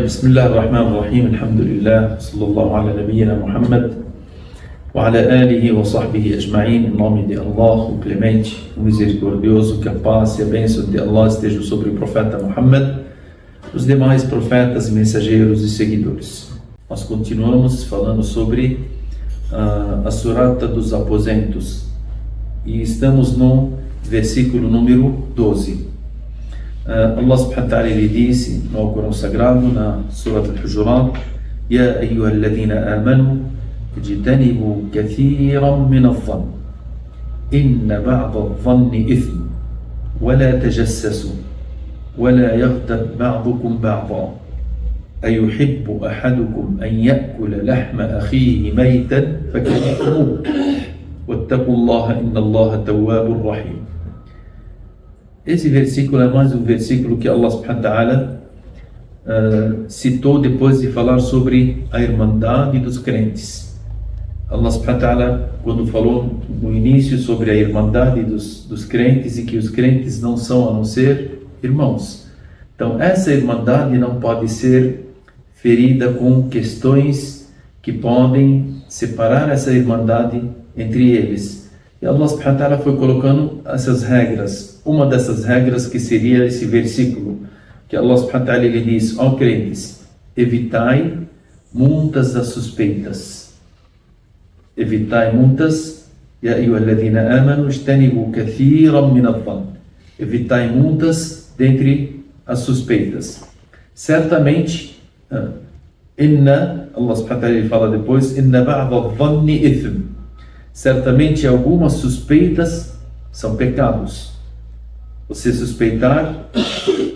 بسم الله الرحمن الرحيم الحمد لله صلى الله على نبينا Muhammad وعلى آله وصحبه أجمعين. Em nome de Allah, o Clemente, o Misericordioso, que a paz e a bênção de Allah estejam sobre o profeta Muhammad, os demais profetas, mensageiros e seguidores. Nós continuamos falando sobre a surata dos aposentos e estamos no versículo número 12. Allah subhanahu wa ta'ala ele disse no Alcorão Sagrado, na Surat Al-Hujurat: Ya ayyuhalladhina amanu ijtanibu kathiran min adh-dhann inna ba'da adh-dhanni ithm wa la tajassasu wa la yaghtab ba'dukum ba'dan ayuhibbu ahadukum an ya'kula lahma akhihi maytan fakarihtumuh wattaqullaha innallaha tawwabur rahim. Esse versículo é mais um versículo que Allah subhanahu wa ta'ala citou depois de falar sobre a irmandade dos crentes. Allah subhanahu wa ta'ala, quando falou no início sobre a irmandade dos crentes e que os crentes não são a não ser irmãos. Então essa irmandade não pode ser ferida com questões que podem separar essa irmandade entre eles. E Allah subhanahu wa ta'ala foi colocando essas regras. Uma dessas regras que seria esse versículo, que Allah subhanahu wa ta'ala ele diz: ó crentes, evitai muitas das suspeitas. Evitai muitas, ya ayyuhalladhina amanu ijtanibu kathiran min adh-dhann. Evitai muitas dentre as suspeitas. Certamente, Allah subhanahu wa ta'ala ele fala depois: inna ba'da adh-dhanni ithm. Certamente algumas suspeitas são pecados. Você suspeitar,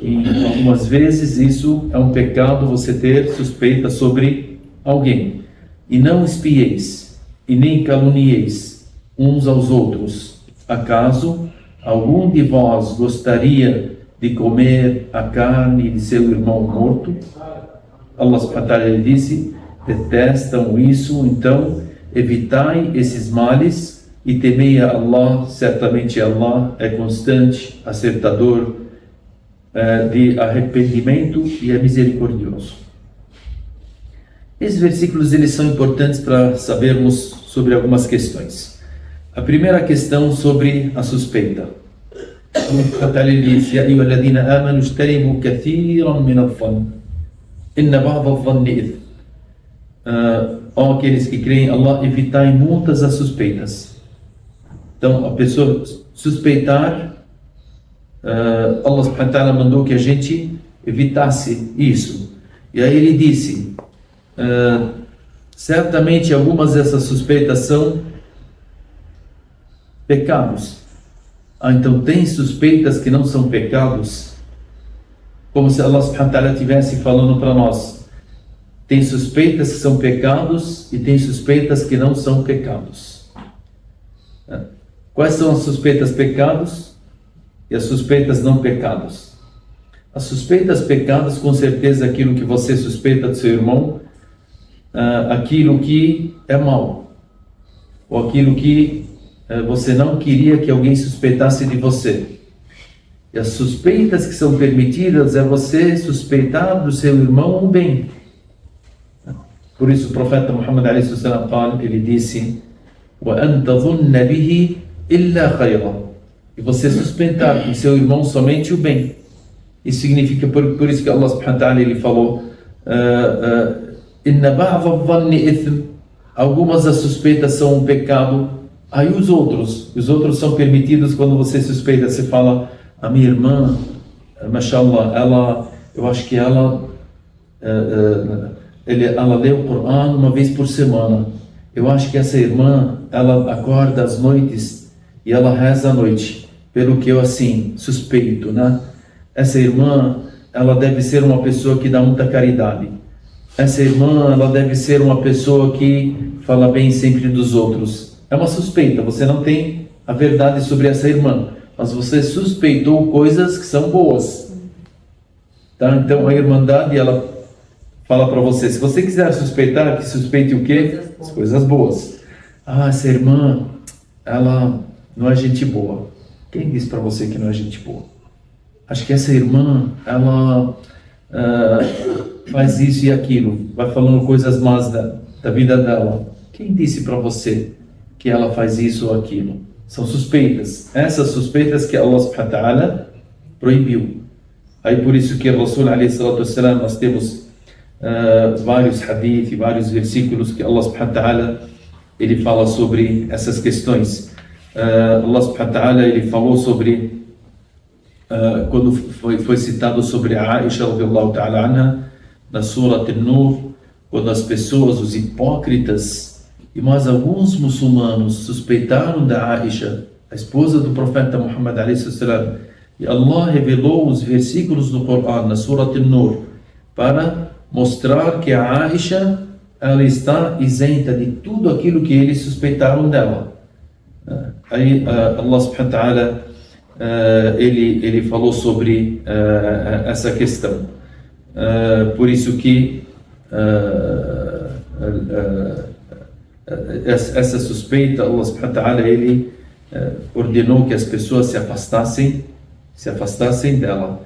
e algumas vezes isso é um pecado, você ter suspeita sobre alguém. E não espieis, e nem calunieis uns aos outros. Acaso algum de vós gostaria de comer a carne de seu irmão morto? Allah subhanahu wa ta'ala disse: detestam isso, então evitai esses males e temei a Allah, certamente Allah é constante, acertador de arrependimento e é misericordioso. Esses versículos eles são importantes para sabermos sobre algumas questões. A primeira questão sobre a suspeita. Ele diz: Ya ayyuhalladhina amanu ijtanibu kathiran min adh-dhann inna ba'da adh-dhanni ithm. Ó aqueles que creem em Allah, evitai muitas as suspeitas. Então, a pessoa suspeitar, Allah subhanahu wa ta'ala mandou que a gente evitasse isso. E aí ele disse: certamente algumas dessas suspeitas são pecados. Então tem suspeitas que não são pecados, como se Allah subhanahu wa ta'ala estivesse falando para nós. Tem suspeitas que são pecados e tem suspeitas que não são pecados. Quais são as suspeitas pecados e as suspeitas não pecados? As suspeitas pecados, com certeza, aquilo que você suspeita do seu irmão, aquilo que é mal, ou aquilo que você não queria que alguém suspeitasse de você. E as suspeitas que são permitidas é você suspeitar do seu irmão um bem. Por isso o profeta Muhammad ele disse: وَأَنْ تَظُنَّ بِهِ إِلَّا خَيْرًا. E você suspeitar do seu irmão somente o bem. Isso significa, por isso que Allah subhanahu wa ta'ala ele falou: إِنَّ بَعْضَ الظَّنِّ إِثْمٍ. Algumas das suspeitas são um pecado. Aí os outros são permitidos quando você suspeita. Você fala: a minha irmã, mashallah, eu acho que ela lê o Corão uma vez por semana. Eu acho que essa irmã, ela acorda às noites e ela reza à noite. Pelo que eu assim suspeito, né? Essa irmã, ela deve ser uma pessoa que dá muita caridade. Essa irmã, ela deve ser uma pessoa que fala bem sempre dos outros. É uma suspeita, você não tem a verdade sobre essa irmã, mas você suspeitou coisas que são boas. Tá? Então a irmandade, ela fala para você: se você quiser suspeitar, que suspeite o quê? As coisas boas. Essa irmã, ela não é gente boa. Quem disse para você que não é gente boa? Acho que essa irmã, ela faz isso e aquilo, vai falando coisas más da vida dela. Quem disse para você que ela faz isso ou aquilo? São suspeitas. Essas suspeitas que Allah subhanahu wa ta'ala proibiu. Aí por isso que o Rasul alayhi salatu wassalam, nós temos vários hadith e vários versículos que Allah subhanahu wa ta'ala ele fala sobre essas questões. Allah subhanahu wa ta'ala ele falou sobre quando foi citado sobre a Aisha radhiyallahu ta'ala anha na Surah An-Nur, quando as pessoas, os hipócritas e mais alguns muçulmanos suspeitaram da Aisha, a esposa do profeta Muhammad alayhi salam, e Allah revelou os versículos do Coran na Surah An-Nur para mostrar que a Aisha ela está isenta de tudo aquilo que eles suspeitaram dela. Aí Allah subhanahu wa ta'ala ele falou sobre essa questão. Por isso que essa suspeita, Allah subhanahu wa ta'ala ele ordenou que as pessoas se afastassem dela.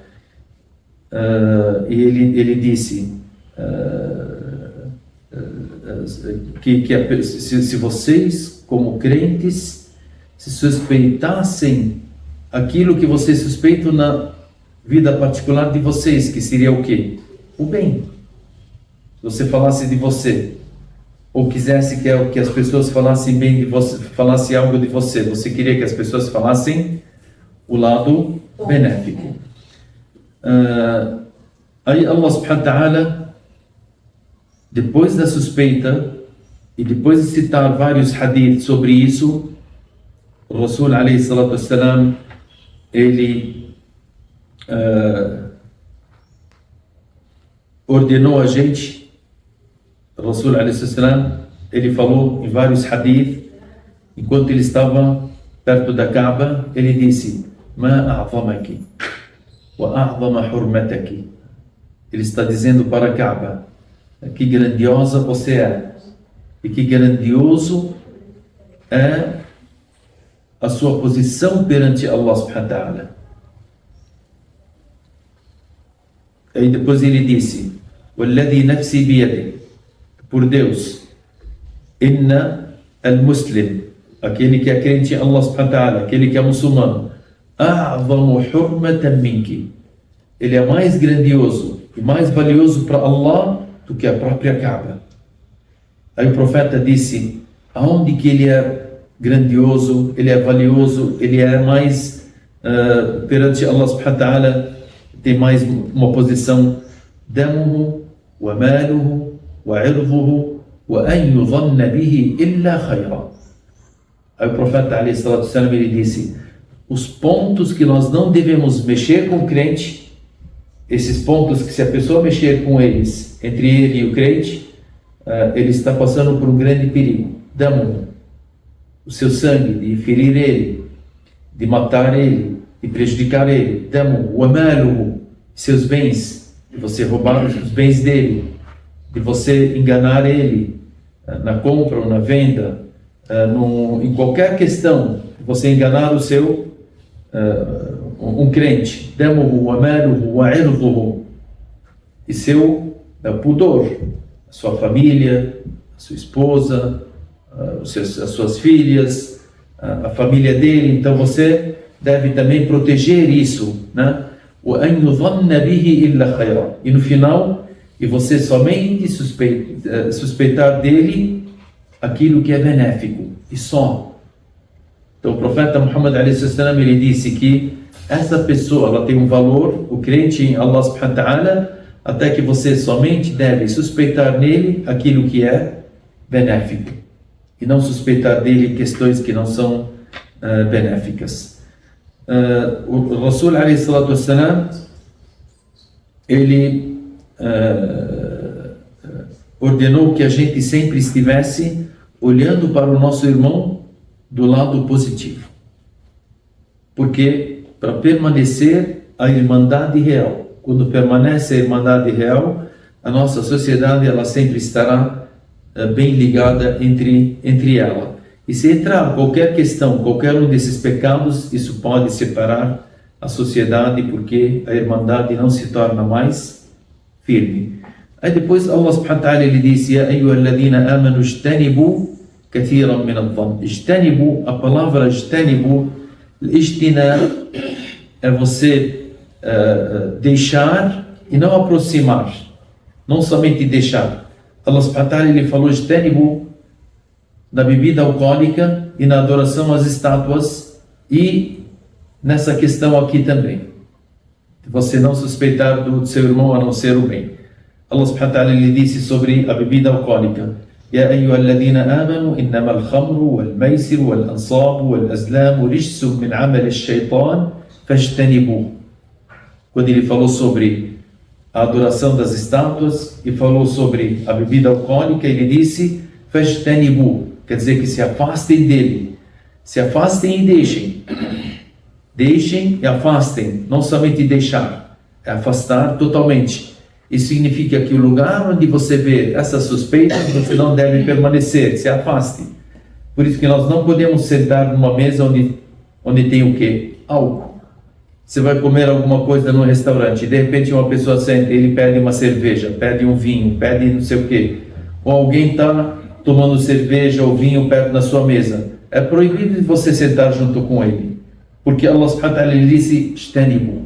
E ele disse que se vocês, como crentes, se suspeitassem aquilo que vocês suspeitam na vida particular de vocês, que seria o quê? O bem. Se você falasse de você, ou quisesse que as pessoas falassem bem de você, falassem algo de você, você queria que as pessoas falassem o lado benéfico. Aí Allah subhanahu wa ta'ala, depois da suspeita e depois de citar vários hadith sobre isso, o Rasul alayhi salatu wassalam ele ordenou a gente. O Rasul alayhi salatu wassalam ele falou em vários hadith, enquanto ele estava perto da Kaaba, ele disse: Ma a'zamaki wa a'zama hurmataki. Ele está dizendo para a Kaaba: que grandiosa você é e que grandioso é a sua posição perante Allah subhanahu wa ta'ala. E depois ele disse: Walladhi nafsi biyadi, por Deus, inna al-muslim, aquele que é crente em Allah subhanahu wa ta'ala, aquele que é muçulmano, a'zamu hurmatan minki, ele é mais grandioso e mais valioso para Allah do que a própria Kaaba. Aí o profeta disse: aonde que ele é grandioso, ele é valioso, ele é mais perante Allah subhanahu wa ta'ala, tem mais uma posição: damuhu wa maluhu wa irduhu wa an yudhanna bihi illa khayra. Aí o profeta alayhi salatu wassalam ele disse: os pontos que nós não devemos mexer com o crente, esses pontos que se a pessoa mexer com eles, entre ele e o crente, ele está passando por um grande perigo. Damu, o seu sangue, de ferir ele, de matar ele, de prejudicar ele. Damu, o amaluhu, seus bens, de você roubar os bens dele, de você enganar ele na compra ou na venda, em qualquer questão, de você enganar o seu um crente. Damuhu wa maluhu wa irduhu, e seu pudor, a sua família, a sua esposa, as suas filhas, a família dele. Então você deve também proteger isso, né? Wa an yudhanna bihi illa khayra, e no final, e você somente suspeitar dele aquilo que é benéfico, e só. Então o profeta Muhammad alayhi salam ele disse que essa pessoa ela tem um valor, o crente em Allah subhanahu wa ta'ala, até que você somente deve suspeitar nele aquilo que é benéfico e não suspeitar dele questões que não são benéficas. O Rasul alayhi salatu wassalam ele ordenou que a gente sempre estivesse olhando para o nosso irmão do lado positivo, porque para permanecer a irmandade real, quando permanece a irmandade real, a nossa sociedade ela sempre estará bem ligada entre ela. E se entrar qualquer questão, qualquer um desses pecados, isso pode separar a sociedade, porque a irmandade não se torna mais firme. Aí depois Allah subhanahu wa ta'ala ele disse: Ya ayyuhalladhina amanu ijtanibu kathiran min adh-dhann. Ijtanibu, a palavra ijtanibu, ijtina é você deixar e não aproximar, não somente deixar. Allah subhanahu wa ta'ala ele falou ijtanibu na bebida alcoólica e na adoração às estátuas e nessa questão aqui também. Você não suspeitar do seu irmão a não ser o bem. Allah subhanahu wa ta'ala ele disse sobre a bebida alcoólica: Ya ayyuhalladhina amanu innama al-khamru wal-maisiru wal-ansabu wal-azlamu rijsun min amali ash-shaytan fajtanibuh. Quando ele falou sobre a adoração das estátuas e falou sobre a bebida alcoólica, ele disse fajtanibuh, quer dizer que se afastem dele. Se afastem e deixem. Deixem e afastem, não somente deixar, é afastar totalmente. Isso significa que o lugar onde você vê essas suspeitas, você não deve permanecer, se afaste. Por isso que nós não podemos sentar numa mesa onde tem o quê? Álcool. Você vai comer alguma coisa no restaurante, de repente uma pessoa senta, ele pede uma cerveja, pede um vinho, pede não sei o quê. Ou alguém está tomando cerveja ou vinho perto da sua mesa. É proibido de você sentar junto com ele. Porque Allah subhanahu wa ta'ala disse, "Ijtanibu",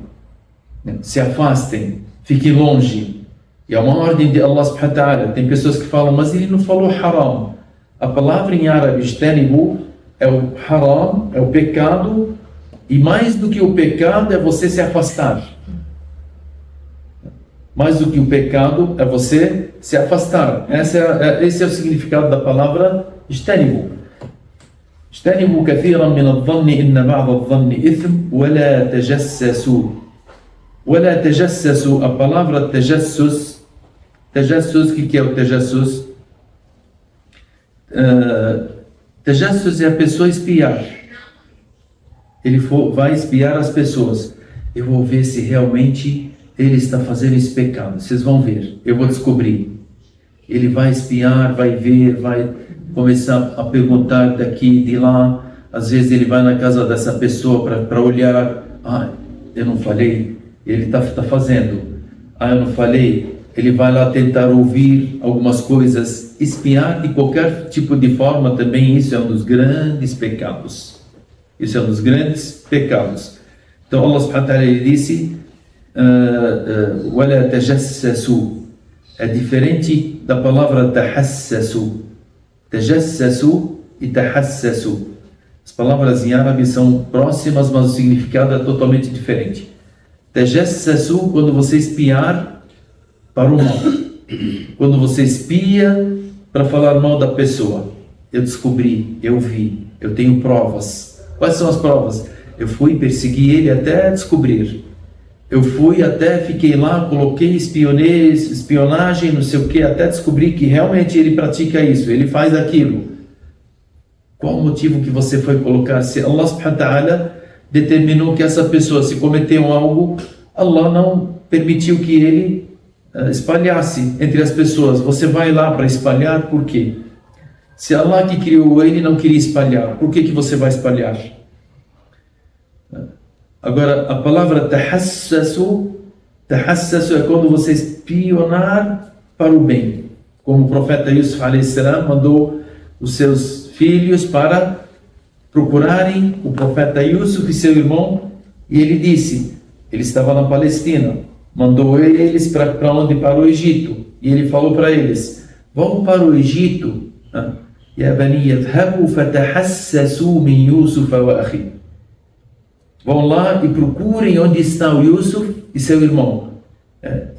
se afastem, fiquem longe. E é uma ordem de Allah subhanahu wa ta'ala. Tem pessoas que falam, mas ele não falou haram. A palavra em árabe, "Ijtanibu", é o haram, é o pecado, e mais do que o pecado é você se afastar. Mais do que o pecado é você se afastar. Esse é o significado da palavra "Ijtanibu". اجتنبوا كثيرا من الظن إن بعض الظن إثم ولا تجسسوا. ولا تجسسوا, a palavra tajassus, que é o tajassus? Tajassus é a pessoa espiar. Ele vai espiar as pessoas. Eu vou ver se realmente ele está fazendo esse pecado. Vocês vão ver, eu vou descobrir. Ele vai espiar, vai ver, vai começar a perguntar daqui, de lá. Às vezes ele vai na casa dessa pessoa para olhar. Ah, eu não falei, ele está fazendo. Ah, eu não falei. Ele vai lá tentar ouvir algumas coisas. Espiar de qualquer tipo de forma também, isso é um dos grandes pecados. Isso é um dos grandes pecados. Então Allah subhanahu wa ta'ala disse وَلَا تَجَسَّسُوا. É diferente da palavra tahassasu. Tajassasu e tahassasu. As palavras em árabe são próximas, mas o significado é totalmente diferente. Tajassasu, quando você espiar para o mal. Quando você espia para falar mal da pessoa. Eu descobri, eu vi, eu tenho provas. Quais são as provas? Eu fui perseguir ele até descobrir. Eu fui até, fiquei lá, coloquei espionagem, não sei o que, até descobrir que realmente ele pratica isso, ele faz aquilo. Qual o motivo que você foi colocar? Se Allah subhanahu wa ta'ala determinou que essa pessoa, se cometeu algo, Allah não permitiu que ele espalhasse entre as pessoas. Você vai lá para espalhar, por quê? Se Allah que criou ele não queria espalhar, por que você vai espalhar? Agora, a palavra tahassasu é quando você espionar para o bem. Como o profeta Yusuf a.s. mandou os seus filhos para procurarem o profeta Yusuf e seu irmão, e ele disse, ele estava na Palestina, mandou eles para onde? Para o Egito. E ele falou para eles, vão para o Egito. Ya bani yadhhabu fatahassasu min Yusuf wa akhi. Vão lá e procurem onde está o Yusuf e seu irmão.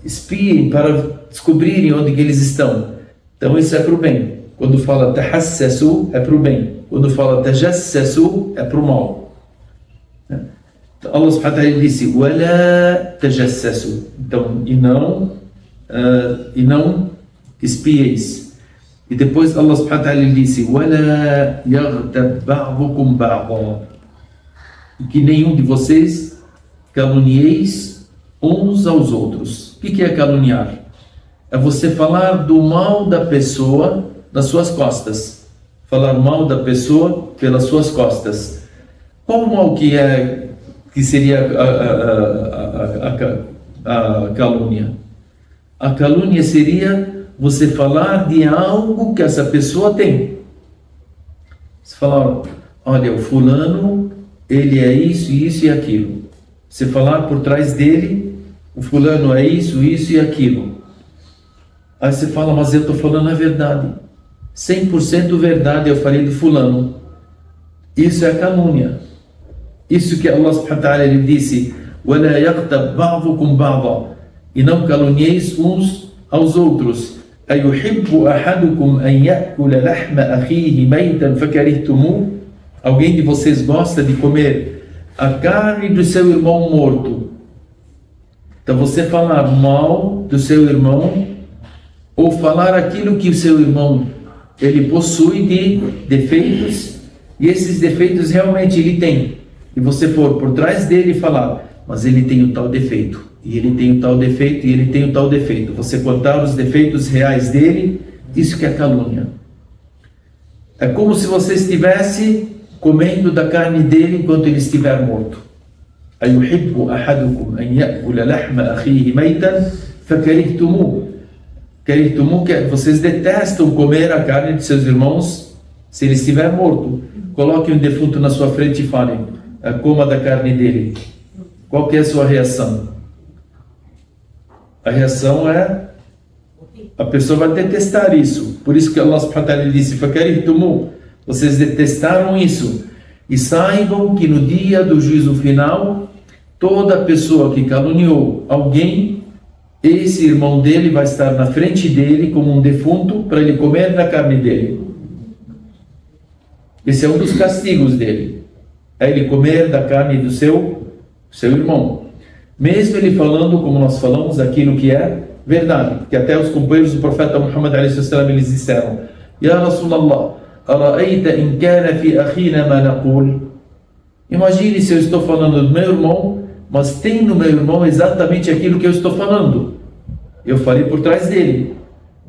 Espiem para descobrirem onde que eles estão. Então isso é para o bem. Quando fala tahassasu é para o bem. Quando fala tajassasu é para o mal. Então, Allah subhanahu wa ta'ala disse wala tajassasu. Então, e não espieis. E depois Allah subhanahu wa ta'ala disse wala yaghtab ba'dukum ba'dha. E que nenhum de vocês calunieis uns aos outros. O que é caluniar? É você falar do mal da pessoa nas suas costas. Falar mal da pessoa pelas suas costas. Qual o mal que seria a calúnia? A calúnia seria você falar de algo que essa pessoa tem. Você falar, olha, o fulano, ele é isso, isso e aquilo. Você falar por trás dele, o fulano é isso, isso e aquilo. Aí você fala, mas eu estou falando a verdade. 100% verdade eu falei do fulano. Isso é calúnia. Isso que Allah subhanahu wa ta'ala ele disse, وَلَا يَغْتَبْ بَعْضُكُمْ بَعْضًا, e não calumnieis uns aos outros. أَيُحِبُّ أَحَدُكُمْ أَنْ يَأْكُلَ لَحْمَ أَخِيهِ مَيْتًا فَكَرِهْتُمُوهُ. Alguém de vocês gosta de comer a carne do seu irmão morto? Então você falar mal do seu irmão, ou falar aquilo que o seu irmão ele possui de defeitos, e esses defeitos realmente ele tem, e você for por trás dele e falar, mas ele tem o tal defeito, e ele tem o tal defeito, e ele tem o tal defeito, você contar os defeitos reais dele, isso que é calúnia. É como se você estivesse comendo da carne dele enquanto ele estiver morto. أَيُحِبُّ أَحَدُكُمْ أَنْ يَأْكُلَ لَحْمَ أَخِيهِ مَيْتًا فَكَرِهْتُمُوهُ. Karihtumuhu, que vocês detestam comer a carne de seus irmãos se ele estiver morto. Coloquem um defunto na sua frente e falem, coma da carne dele. Qual que é a sua reação? A reação é, a pessoa vai detestar isso. Por isso que Allah subhanahu wa ta'ala disse, فَكَرِهْتُمُوهُ, vocês detestaram isso. E saibam que no dia do juízo final, toda pessoa que caluniou alguém, esse irmão dele vai estar na frente dele como um defunto para ele comer da carne dele. Esse é um dos castigos dele. É ele comer da carne do seu irmão. Mesmo ele falando, como nós falamos, aquilo que é verdade. Que até os companheiros do profeta Muhammad ﷺ eles disseram, Ya Rasulallah, ara'ayta in kana fi akhina ma naqul. Imagine se eu estou falando do meu irmão, mas tem no meu irmão exatamente aquilo que eu estou falando. Eu falei por trás dele.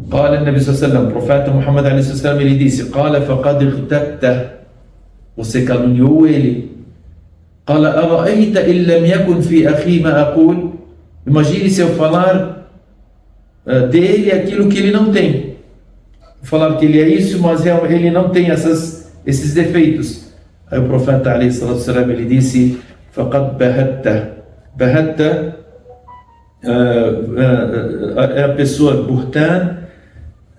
قال النبي صلى الله عليه وسلم, o profeta Muhammad عليه الصلاة والسلام, ele disse, قال فقد اغتبته, você caluniou ele. قال أرأيت إن لم يكن في أخي ما أقول. Imagine se eu falar dele aquilo que ele não tem. Falar que ele é isso, mas ele não tem esses defeitos. Aí o profeta عليه الصلاة والسلام, ele disse, فقد بهته. بهته é a pessoa burtan,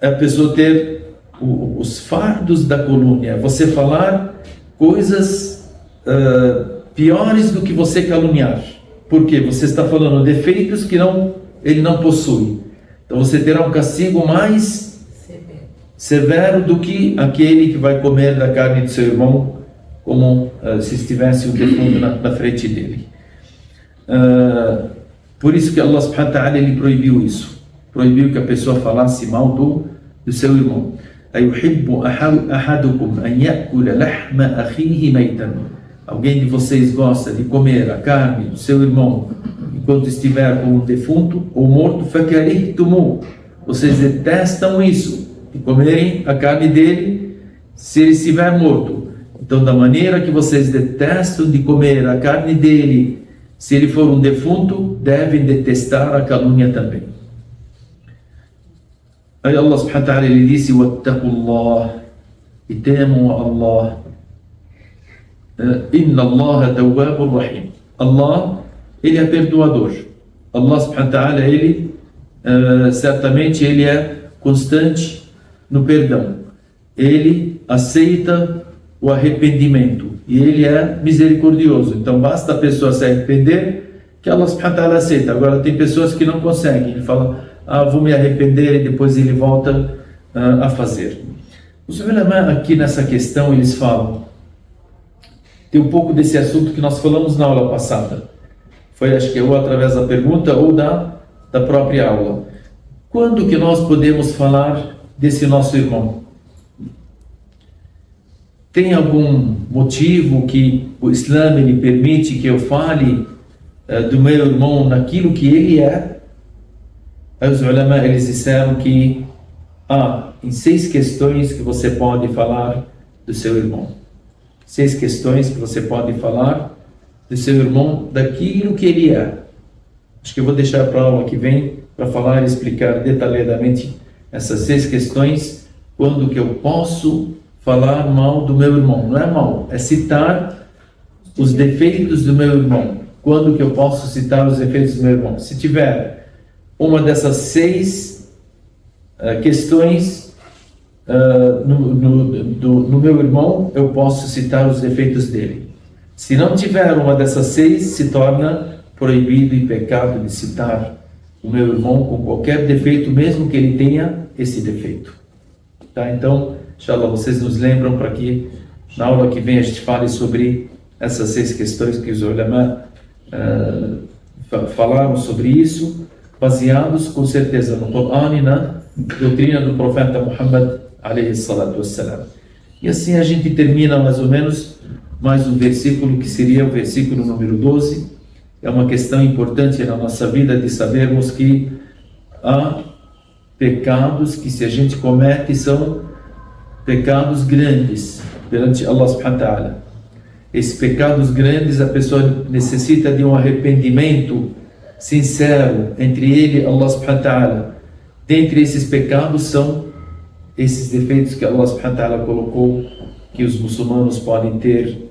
é a pessoa ter os fardos da calúnia, você falar coisas piores do que você caluniar. Por quê? Você está falando defeitos que ele não possui. Então você terá um castigo mais severo do que aquele que vai comer da carne de seu irmão, como se estivesse um defunto na frente dele. Por isso que Allah subhanahu wa ta'ala ele proibiu isso. Proibiu que a pessoa falasse mal do seu irmão. أَيُحِبُّ أَحَدُكُمْ أَنْ يَأْكُلَ لَحْمَ أَخِيهِ مَيْتًا. Alguém de vocês gosta de comer a carne do seu irmão enquanto estiver com um defunto ou morto? فَكَرِهْتُمُوهُ. Vocês detestam isso, de comerem a carne dele se ele estiver morto. Então, da maneira que vocês detestam de comer a carne dele se ele for um defunto, devem detestar a calúnia também. Aí Allah subhanahu wa ta'ala ele disse, وَاتَّقُوا اللَّهِ, e temam a Allah. Inna Allah tawwabur rahim. Allah, ele é perdoador. Allah subhanahu wa ta'ala, ele certamente ele é constante no perdão. Ele aceita o arrependimento e ele é misericordioso. Então basta a pessoa se arrepender que Allah subhanahu wa ta'ala aceita. Agora tem pessoas que não conseguem, ele fala, vou me arrepender, e depois ele volta a fazer. Os ulama aqui nessa questão eles falam, tem um pouco desse assunto que nós falamos na aula passada, foi acho que ou através da pergunta ou da própria aula. Quando que nós podemos falar desse nosso irmão? Tem algum motivo que o Islã ele permite que eu fale do meu irmão naquilo que ele é? Os ulama eles disseram que em 6 questões que você pode falar do seu irmão. 6 questões que você pode falar do seu irmão daquilo que ele é. Acho que eu vou deixar para a aula que vem para falar e explicar detalhadamente essas 6 questões. Quando que eu posso falar mal do meu irmão? Não é mal, é citar os defeitos do meu irmão. Quando que eu posso citar os defeitos do meu irmão? Se tiver uma dessas 6 questões no meu irmão, eu posso citar os defeitos dele. Se não tiver uma dessas 6, se torna proibido e pecado de citar o meu irmão com qualquer defeito, mesmo que ele tenha esse defeito. Tá? Então, inshallah, vocês nos lembram para que na aula que vem a gente fale sobre essas 6 questões que os ulama falaram sobre isso, baseados com certeza no Coran e na doutrina do profeta Muhammad alayhi salatu wassalam. E assim a gente termina mais ou menos mais um versículo que seria o versículo número 12. É uma questão importante na nossa vida de sabermos que há pecados que, se a gente comete, são pecados grandes perante Allah subhanahu wa ta'ala. Esses pecados grandes, a pessoa necessita de um arrependimento sincero entre ele e Allah subhanahu wa ta'ala. Dentre esses pecados são esses defeitos que Allah subhanahu wa ta'ala colocou, que os muçulmanos podem ter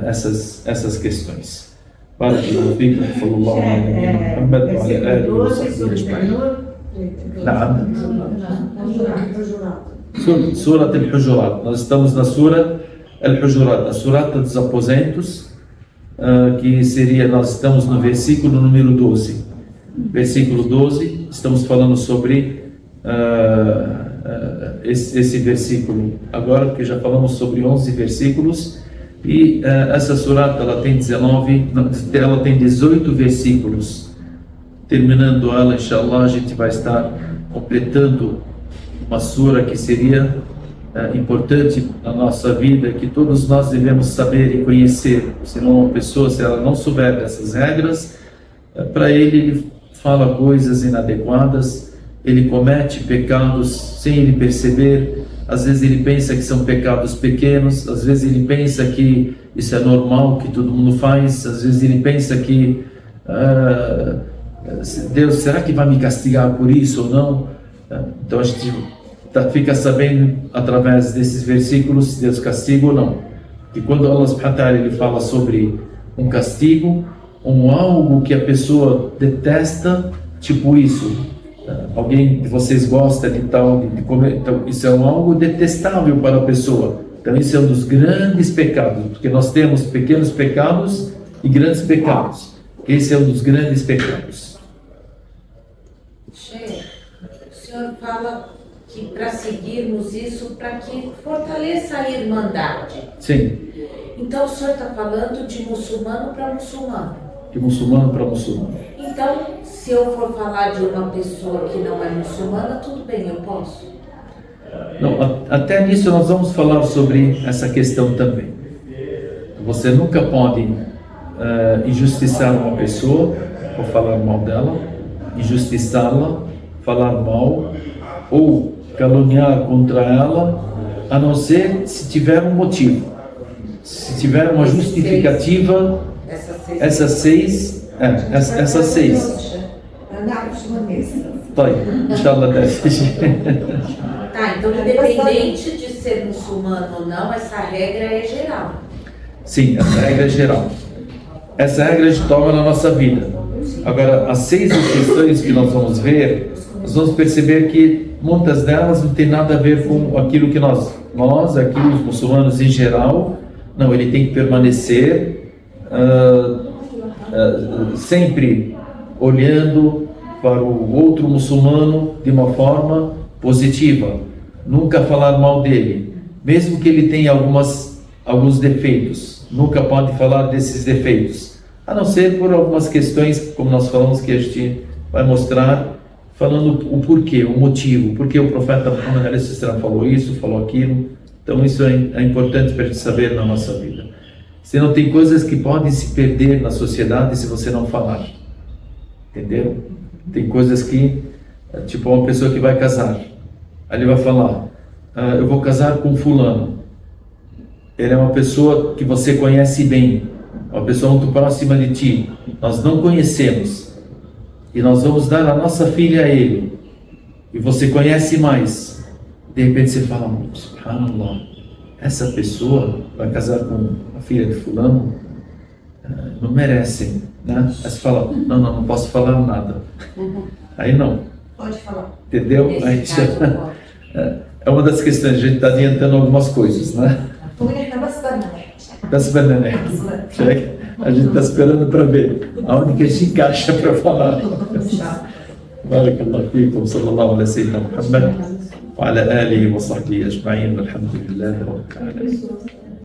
essas questões. Barakallahu fikum, sallallahu alaihi wa Muhammad wa ala alihi wa sahbihi ajma'in. Surat al-Hujurat. Nós estamos na Surat al-Hujurat, a Surata dos Aposentos, que seria, nós estamos no versículo número 12. Versículo 12, estamos falando sobre esse versículo agora, porque já falamos sobre 11 versículos, e essa surata ela tem 18 versículos. Terminando ela, inshallah, a gente vai estar completando uma sura que seria importante na nossa vida, que todos nós devemos saber e conhecer. Senão uma pessoa, se ela não souber dessas regras, para ele fala coisas inadequadas, ele comete pecados sem ele perceber. Às vezes ele pensa que são pecados pequenos, às vezes ele pensa que isso é normal, que todo mundo faz, às vezes ele pensa que Deus, será que vai me castigar por isso ou não? Então a gente fica sabendo através desses versículos se Deus castiga ou não. E quando Allah subhanahu wa ta'ala ele fala sobre um castigo, algo que a pessoa detesta, tipo isso, alguém que vocês gostam de tal, de comer, então isso é algo detestável para a pessoa. Então isso é um dos grandes pecados, porque nós temos pequenos pecados e grandes pecados. Esse é um dos grandes pecados. Sheikh, o senhor fala que para seguirmos isso, para que fortaleça a irmandade. Sim. Então o senhor está falando de muçulmano para muçulmano. De muçulmano para muçulmano. Então, se eu for falar de uma pessoa que não é muçulmana, tudo bem, eu posso? Não, até nisso nós vamos falar sobre essa questão também. Você nunca pode injustiçar uma pessoa ou falar mal dela, injustiçá-la, falar mal ou caluniar contra ela, a não ser se tiver um motivo, se tiver uma justificativa. Essas seis. طيب إن شاء الله Tá, então independente de ser muçulmano ou não, essa regra é geral. Sim, essa regra é geral. Essa regra a gente toma na nossa vida. Agora, as 6 questões que nós vamos ver, nós vamos perceber que muitas delas não tem nada a ver com aquilo que nós aqui, os muçulmanos em geral, não, ele tem que permanecer sempre olhando para o outro muçulmano de uma forma positiva, nunca falar mal dele, mesmo que ele tenha alguns defeitos, nunca pode falar desses defeitos, a não ser por algumas questões, como nós falamos, que a gente vai mostrar, falando o porquê, o motivo, porque o profeta Muhammad falou isso, falou aquilo. Então isso é importante para a gente saber na nossa vida. Senão tem coisas que podem se perder na sociedade se você não falar, entendeu? Tem coisas que, tipo uma pessoa que vai casar, aí ele vai falar, eu vou casar com fulano, ele é uma pessoa que você conhece bem, uma pessoa muito próxima de ti, nós não conhecemos, e nós vamos dar a nossa filha a ele, e você conhece mais, de repente você fala, subhanallah, essa pessoa vai casar com a filha de fulano, não merece, né? Aí você fala, não posso falar nada. Aí não. Pode falar. Entendeu? Aí é uma das questões, a gente está adiantando algumas coisas, né? Das bananas. A gente está esperando para ver aonde que a gente encaixa para falar. Barakallahu fikum, sallallahu alaihi wasallam, Muhammad, wa ala alihi wa sahbihi ajma'in, walhamdulillahi rabbil alamin.